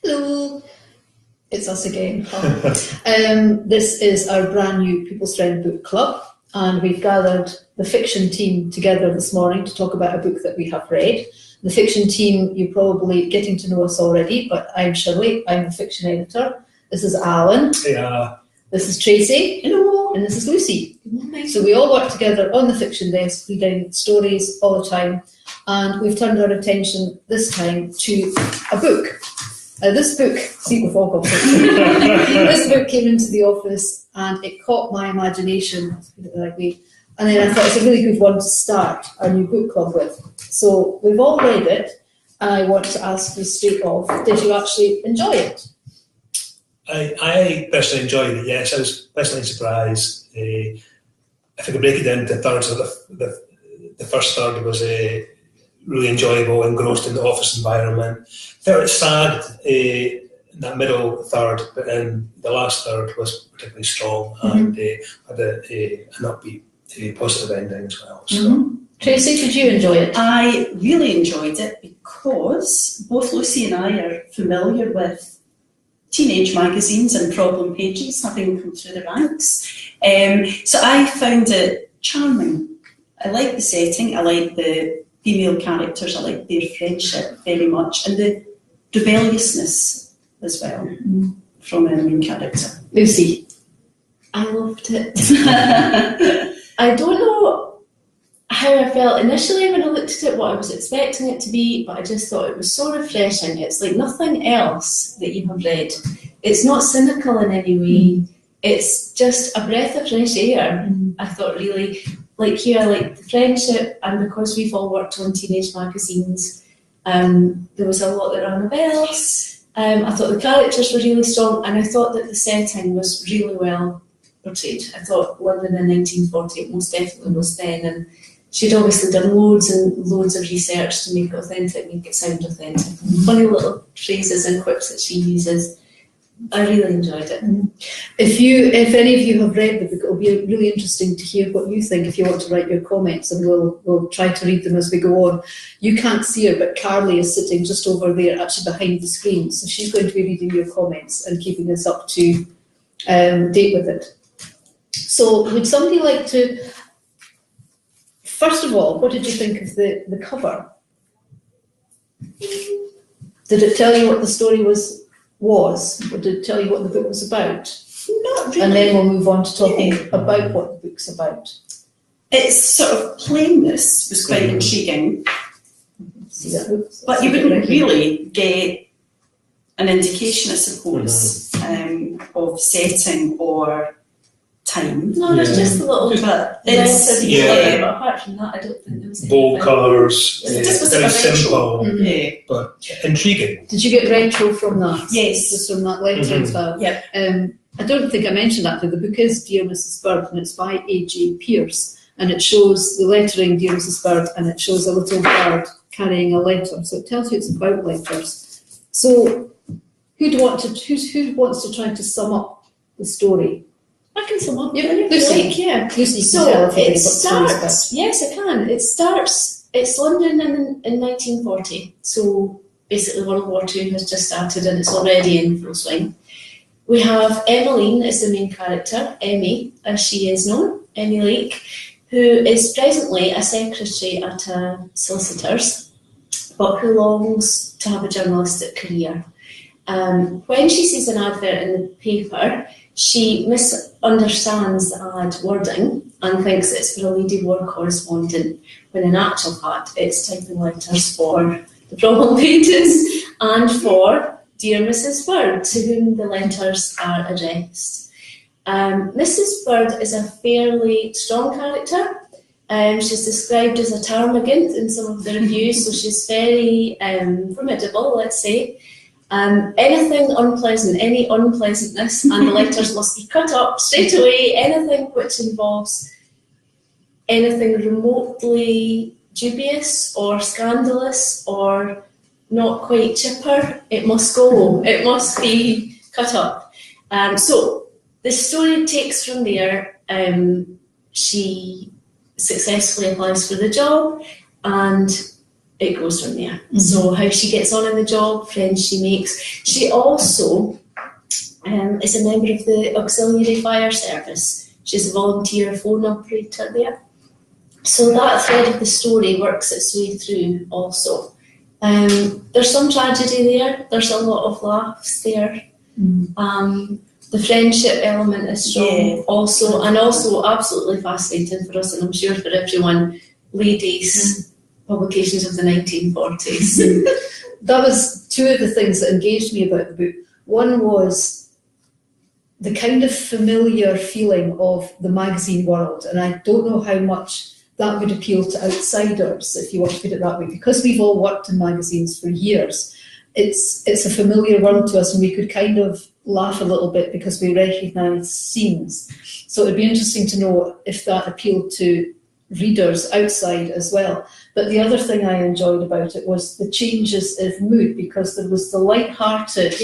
Hello, it's us again. This is our brand new People's Friend Book Club, and we've gathered the fiction team together this morning to talk about a book that we have read. The fiction team, you're probably getting to know us already, but I'm Shirley, I'm the fiction editor. This is Alan. Yeah. This is Tracy. Hello. And this is Lucy. Good morning. So we all work together on the fiction desk, reading stories all the time, and we've turned our attention this time to a book. This book, see, we've all got books. This book came into the office and it caught my imagination, let's put it that way, and then I thought it's a really good one to start our new book club with. So we've all read it, and I want to ask you straight off, did you actually enjoy it? I personally enjoyed it, yes. I was pleasantly surprised. If I could break it down into thirds, so the first third was really enjoyable, engrossed in the office environment. Felt it sad in that middle third, but then the last third was particularly strong and had an upbeat, positive ending as well. So. Tracy, did you enjoy it? I really enjoyed it because both Lucy and I are familiar with teenage magazines and problem pages, having come through the ranks. So I found it charming. I like the setting, I like the female characters, I like their friendship very much, and the rebelliousness as well from our main character. Lucy? I loved it. I don't know how I felt initially when I looked at it, what I was expecting it to be, but I just thought it was so refreshing. It's like nothing else that you have read. It's not cynical in any way. It's just a breath of fresh air. I thought really, like you, I liked the friendship, and because we've all worked on teenage magazines, there was a lot that rang bells. I thought the characters were really strong, and I thought that the setting was really well portrayed. I thought London in 1940 most definitely was then, and she'd obviously done loads and loads of research to make it authentic, make it sound authentic. Funny little phrases and quips that she uses. I really enjoyed it. If any of you have read the book, it'll be really interesting to hear what you think if you want to write your comments, and we'll try to read them as we go on. You can't see her, but Carly is sitting just over there, actually behind the screen, so she's going to be reading your comments and keeping us up to date with it. So would somebody like to, first of all, what did you think of the cover? Did it tell you what the story was, or did it tell you what the book was about? Not really. And then we'll move on to talking about what the book's about. Its sort of plainness was quite intriguing, See that book? but you wouldn't really get an indication, I suppose, of setting or time. No, there's just a little But it's, it's but apart from that, I don't think there was Bold anything. colours, It just was very a retro. simple, Yeah. but intriguing. Did you get retro from that? Yes. Just from that lettering style? Yep. I don't think I mentioned that, but the book is Dear Mrs. Bird, and it's by A.J. Pierce, and it shows the lettering Dear Mrs. Bird, and it shows a little bird carrying a letter, so it tells you it's about letters. So who wants to try to sum up the story? I can sum up. Yeah, if Lucy. you like, yeah. Lucy, So can tell everybody it what the story's about. starts, yes I can, it's London in 1940, so basically World War II has just started and it's already in full swing. We have Emmeline as the main character, Emmy, as she is known, Emmy Lake, who is presently a secretary at a solicitor's, but who longs to have a journalistic career. When she sees an advert in the paper, she misunderstands the ad wording and thinks it's for a lady war correspondent, when in actual fact it's typing letters for the problem pages and for Dear Mrs. Bird, to whom the letters are addressed. Mrs. Bird is a fairly strong character. She's described as a termagant in some of the reviews, so she's very formidable, let's say. Anything unpleasant, any unpleasantness, and the letters must be cut up straight away. Anything which involves anything remotely dubious or scandalous or not quite chipper, it must go. It must be cut up. So the story takes from there. She successfully applies for the job, and it goes from there. So how she gets on in the job, friends she makes. She also is a member of the Auxiliary Fire Service. She's a volunteer phone operator there. So that thread of the story works its way through also. There's some tragedy there, there's a lot of laughs there. The friendship element is strong also, and also absolutely fascinating for us, and I'm sure for everyone, ladies' publications of the 1940s. That was two of the things that engaged me about the book. One was the kind of familiar feeling of the magazine world, and I don't know how much that would appeal to outsiders, if you want to put it that way, because we've all worked in magazines for years. It's a familiar world to us, and we could kind of laugh a little bit because we recognise scenes. So it'd be interesting to know if that appealed to readers outside as well. But the other thing I enjoyed about it was the changes of mood, because there was the light-hearted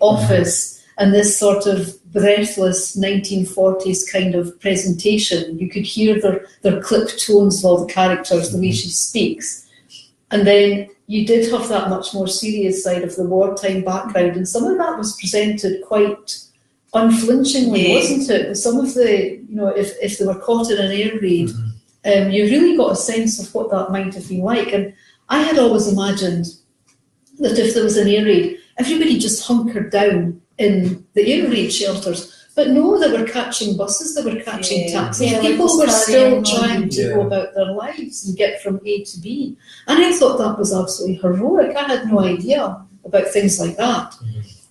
office and this sort of breathless 1940s kind of presentation. You could hear their clipped tones of all the characters, the way she speaks. And then you did have that much more serious side of the wartime background, and some of that was presented quite unflinchingly, wasn't it? Some of the, if they were caught in an air raid, you really got a sense of what that might have been like. And I had always imagined that if there was an air raid, everybody just hunkered down in the air raid shelters. But no, they were catching buses, they were catching taxis. People were still trying to go about their lives and get from A to B. And I thought that was absolutely heroic. I had no idea about things like that.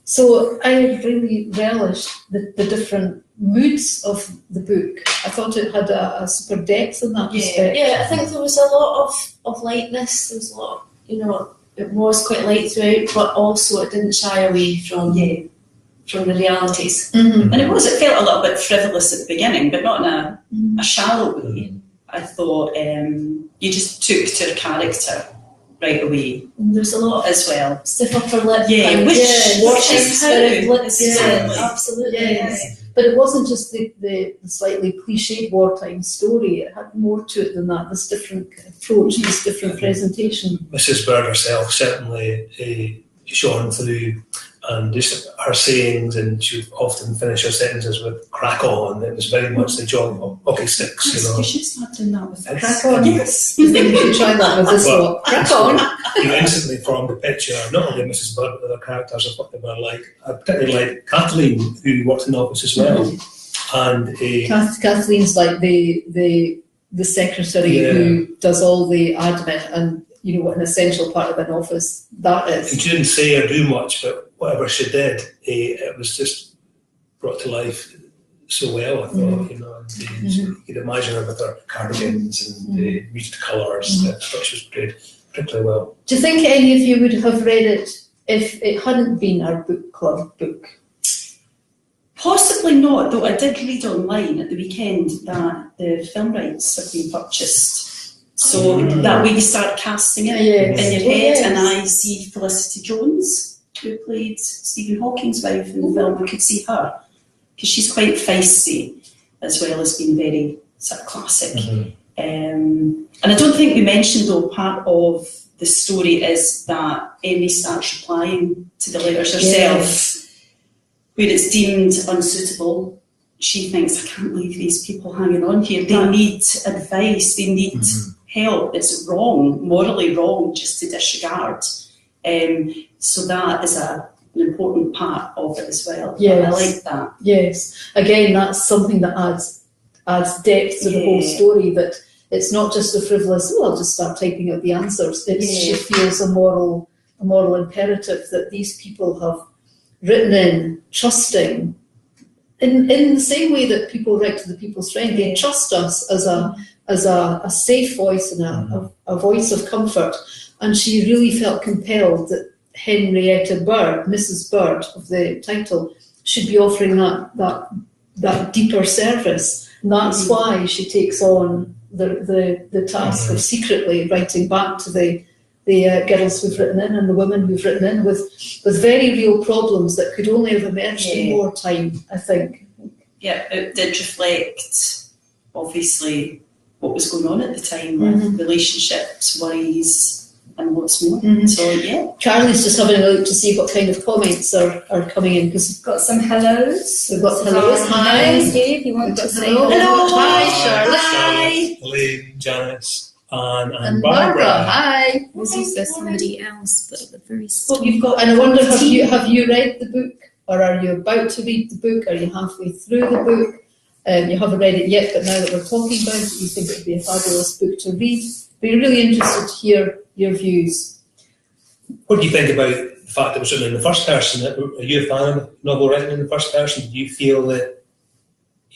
So I really relished the different moods of the book. I thought it had a super depth in that respect. Yeah, I think there was a lot of lightness. There was a lot of, it was quite light throughout, but also it didn't shy away from the realities. And it felt a little bit frivolous at the beginning, but not in a shallow way. I thought you just took to her character right away. And there's a lot as well. Stiff upper lip. Absolutely. Yes. But it wasn't just the slightly cliched wartime story. It had more to it than that. This different approach, this different presentation. Mrs. Bird herself certainly shone through, and just her sayings, and she would often finish her sentences with "crack on." It was very much the jolly hockey sticks, You should start doing that with the crack on. Yes. You think we should try that with this one? Crack on. You instantly formed a picture, not only of Mrs. Bird, but other characters of what they were like. I particularly like Kathleen, who worked in the office as well. And Kathleen's like the secretary who does all the admin, and what an essential part of an office that is. And she didn't say or do much, but whatever she did, it was just brought to life so well, I thought, and you could imagine her with her cardigans and the muted colours. I thought she was played particularly well. Do you think any of you would have read it if it hadn't been our book club book? Possibly not, though I did read online at the weekend that the film rights have been purchased. So that way you start casting it in your head, and I see Felicity Jones, who played Stephen Hawking's wife in the film. I could see her, because she's quite feisty, as well as being very sort of classic. And I don't think we mentioned, though, part of the story is that Emily starts replying to the letters herself, where it's deemed unsuitable. She thinks, I can't leave these people hanging on here. They need advice, they need help. It's wrong, morally wrong, just to disregard. So that is an important part of it as well. Yes. I like that. Yes. Again, that's something that adds depth to the whole story, that it's not just a frivolous, I'll just start typing out the answers. She feels a moral imperative that these people have written in, trusting, in the same way that people write to the People's Friend. They trust us as a safe voice and a voice of comfort. And she really felt compelled that Henrietta Bird, Mrs. Bird of the title, should be offering that deeper service. And that's why she takes on the task of secretly writing back to the girls who've written in and the women who've written in with very real problems that could only have emerged in wartime, I think. Yeah, it did reflect, obviously, what was going on at the time with relationships, worries, lots more. Mhm. So yeah. Charlie's just having a look to see what kind of comments are coming in, because Got some hellos. we've got hellos. Hi. Dave, you want We've to got say hello. hello? Hi, Charlotte. Charlotte, Elaine, Janice, Anne, and And Barbara. Barbara. Hi. This is there somebody else, but at the very So start. you've got. And I wonder, have you read the book, or are you about to read the book? Are you halfway through the book? You haven't read it yet, but now that we're talking about it, you think it would be a fabulous book to read. We're really interested to hear your views. What do you think about the fact that it was written in the first person? Are you a fan of the novel written in the first person? Do you feel that,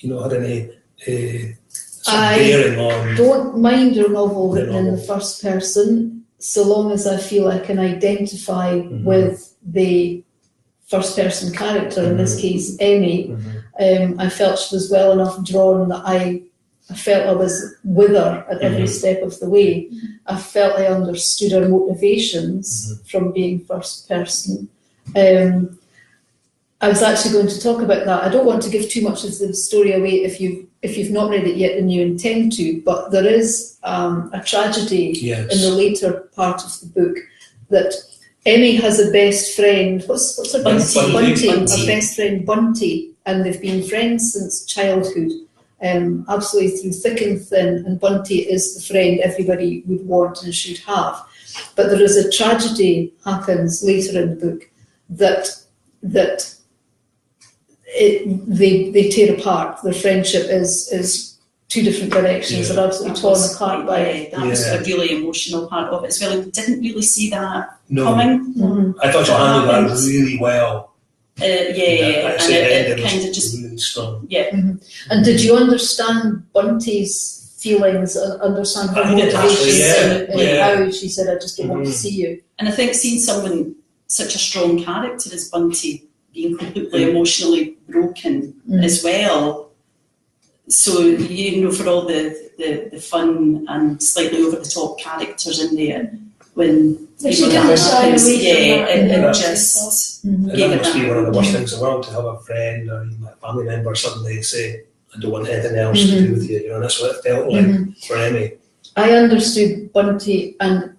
had any sort of I bearing on? Don't mind your novel The written in the novel. first person, so long as I feel I can identify Mhm. with the first person character, in this case, Emmy. Mhm. I felt she was well enough drawn that I felt I was with her at every Mhm. step of the way. I felt I understood her motivations from being first person. I was actually going to talk about that. I don't want to give too much of the story away if you've not read it yet and you intend to, but there is a tragedy Yes. in the later part of the book that Emmy has a best friend. What's her name? Bunty. A best friend, Bunty, and they've been friends since childhood, absolutely through thick and thin. And Bunty is the friend everybody would want and should have. But there is a tragedy happens later in the book that they tear apart. Their friendship is two different directions. Yeah. They're absolutely That torn was apart by it. that was Yeah. a really emotional part of it as well. We didn't really see that No, coming. Mhm. I thought you What handled that happens? really well. Yeah, and Actually, the it ending was kind of just really strong. And did you understand Bunty's feelings, understand her I did, motivations, actually, yeah, and yeah. how she said, "I just don't want to Mhm. see you"? And I think seeing someone such a strong character as Bunty being completely Mm. emotionally broken Mm. as well. So, for all the fun and slightly over the top characters in there, when But she that didn't shy happens, away from yeah, that. it Yeah. just Mhm. And gave that it must be that. one of the worst things in the world, to have a friend or even a family member suddenly say, "I don't want anything else to do with you." And that's what it felt like for Emmy. I understood Bunty, and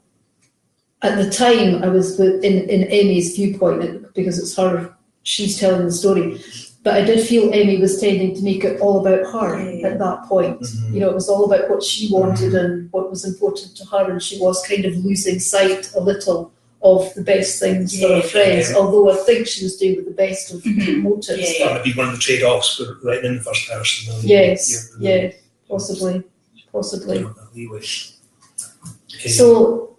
at the time I was in Emmy's viewpoint because it's her, she's telling the story. But I did feel Emmy was tending to make it all about her Yeah. at that point. Mhm. It was all about what she wanted and what was important to her, and she was kind of losing sight a little of the best things for her Yeah. friends. Yeah. Although I think she was doing with the best of Mhm. motives. Yeah. That would be one of the trade-offs for writing in the first person. Yes, You're- yeah, possibly. you're not that leeway. So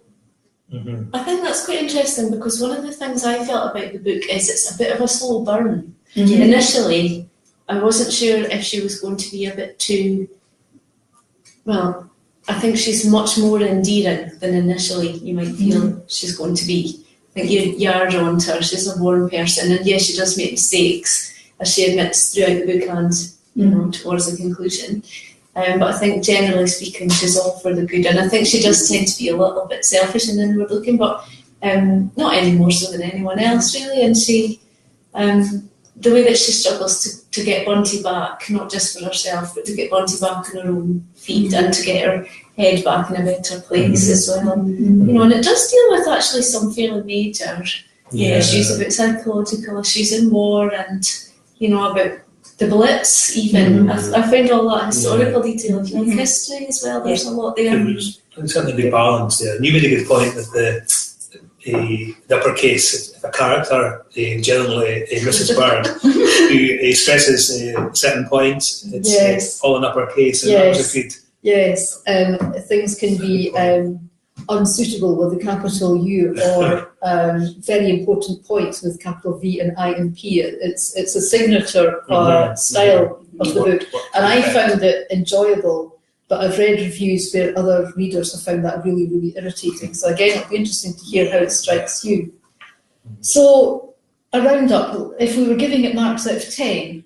Mhm. I think that's quite interesting because one of the things I felt about the book is it's a bit of a slow burn. Mhm. Initially, I wasn't sure if she was going to be a bit too, well, I think she's much more endearing than initially you might feel she's going to be. I think you are drawn to her, she's a warm person, and yes, she does make mistakes, as she admits throughout the book and towards the conclusion. But I think generally speaking, she's all for the good, and I think she does tend to be a little bit selfish and inward looking, but not any more so than anyone else really. And she, the way that she struggles to get Bunty back, not just for herself, but to get Bunty back on her own feet and to get her head back in a better place as well. And it does deal with actually some fairly major issues about psychological issues in war and, about the Blitz even. I found all that historical detail, if you like history as well, there's a lot there. It was certainly a good balance there. And you made a good point with the uppercase. If a character, generally Mrs. Bird, who stresses certain points, it's Yes. all in uppercase, and that was a good. Yes, things can be unsuitable with a capital U, or very important points with capital V and I and P. It's a signature style of the book, and I found it enjoyable. But I've read reviews where other readers have found that really, really irritating. So again, it'll be interesting to hear how it strikes you. So a roundup. If we were giving it marks out of 10,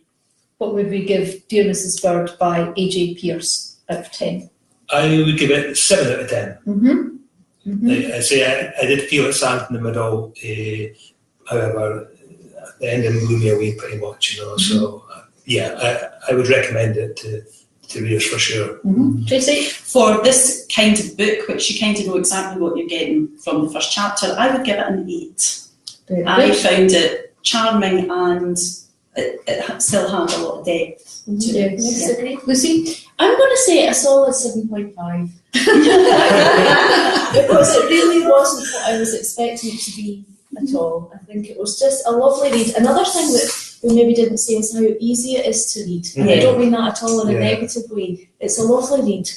what would we give Dear Mrs. Bird by A.J. Pierce out of 10? I would give it 7 out of 10. Mm-hmm. I say I did feel it sank in the middle. However, the ending blew me away pretty much. So I would recommend it to readers for sure. Tracy? For this kind of book, which you kind of know exactly what you're getting from the first chapter, I would give it an 8. I found it charming and it still had a lot of depth to it. Yes. Agree. Lucy? I'm going to say a solid 7.5 because it really wasn't what I was expecting it to be at all. I think it was just a lovely read. Another thing that we maybe didn't say is how easy it is to read. And I don't mean that at all in a negative way. It's a lovely read.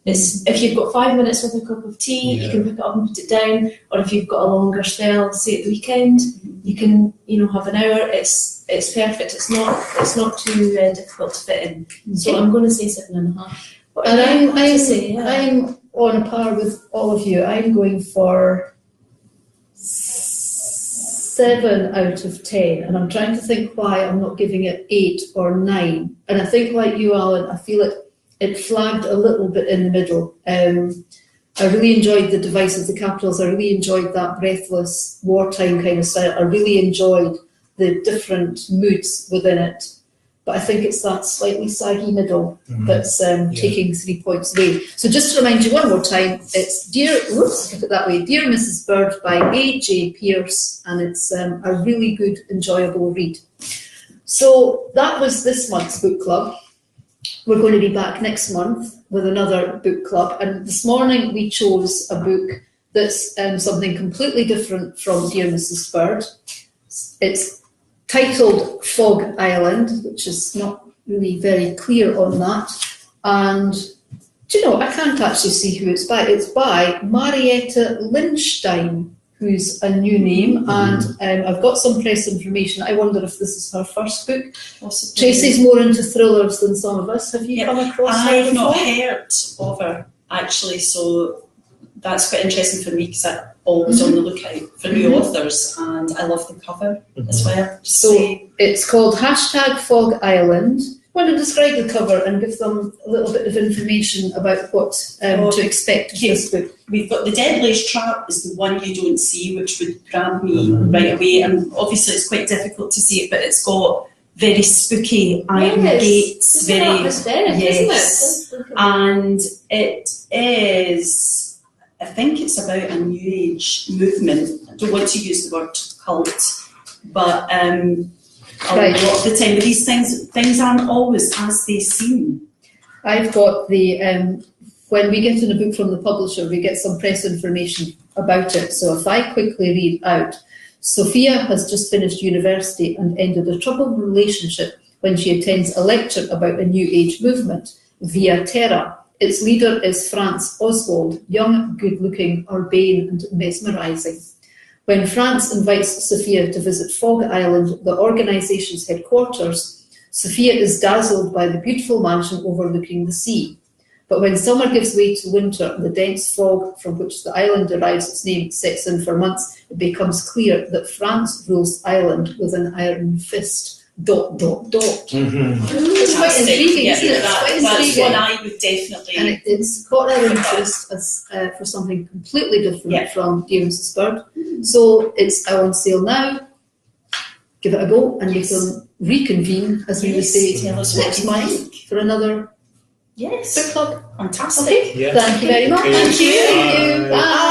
It's, if you've got 5 minutes with a cup of tea, you can pick it up and put it down, or if you've got a longer spell, say at the weekend, you can have an hour. It's perfect. It's not too difficult to fit in. So I'm going to say 7.5. And I'm on a par with all of you. I'm going for 7 out of 10, and I'm trying to think why I'm not giving it 8 or 9. And I think, like you, Alan, I feel it flagged a little bit in the middle. I really enjoyed the devices, the capitals. I really enjoyed that breathless wartime kind of style. I really enjoyed the different moods within it. But I think it's that slightly saggy middle that's taking 3 points away. So just to remind you one more time, it's Dear Mrs. Bird by A.J. Pierce, and it's a really good, enjoyable read. So that was this month's book club. We're going to be back next month with another book club, and this morning we chose a book that's something completely different from Dear Mrs. Bird. It's titled Fog Island, which is not really very clear on that. And do you know, I can't actually see who it's by. It's by Marietta Lindstein, who's a new name, and I've got some press information. I wonder if this is her first book. Possibly. Tracy's more into thrillers than some of us. Have you come across her I've before? not heard of her, actually, so that's quite interesting for me because I'm always on the lookout for new authors, and I love the cover as well. So it's called #Fog Island. I want to describe the cover and give them a little bit of information about what to expect of this book. We've got The Deadliest Trap is the one you don't see, which would grab me right away, and obviously it's quite difficult to see it, but it's got very spooky iron gates, It's very atmospheric, isn't it? and it is, I think it's about a new age movement. I don't want to use the word cult, but a lot of the time these things aren't always as they seem. I've got the, when we get in a book from the publisher, we get some press information about it. So if I quickly read out, Sophia has just finished university and ended a troubled relationship when she attends a lecture about a new age movement, Via Terra. Its leader is Franz Oswald, young, good-looking, urbane and mesmerising. When France invites Sophia to visit Fog Island, the organisation's headquarters, Sophia is dazzled by the beautiful mansion overlooking the sea. But when summer gives way to winter and the dense fog from which the island derives its name sets in for months, it becomes clear that France rules the island with an iron fist. ... It's quite intriguing, isn't it? It's quite That's intriguing. one I would definitely. And it's caught our interest as, for something completely different from Dear Mrs. Bird. So it's out on sale now. Give it a go, and you can reconvene, as we would say, Tell us what next you month think. for another Yes, book club. fantastic. Okay, thank you very much. Thank you. Thank you. Bye. Bye.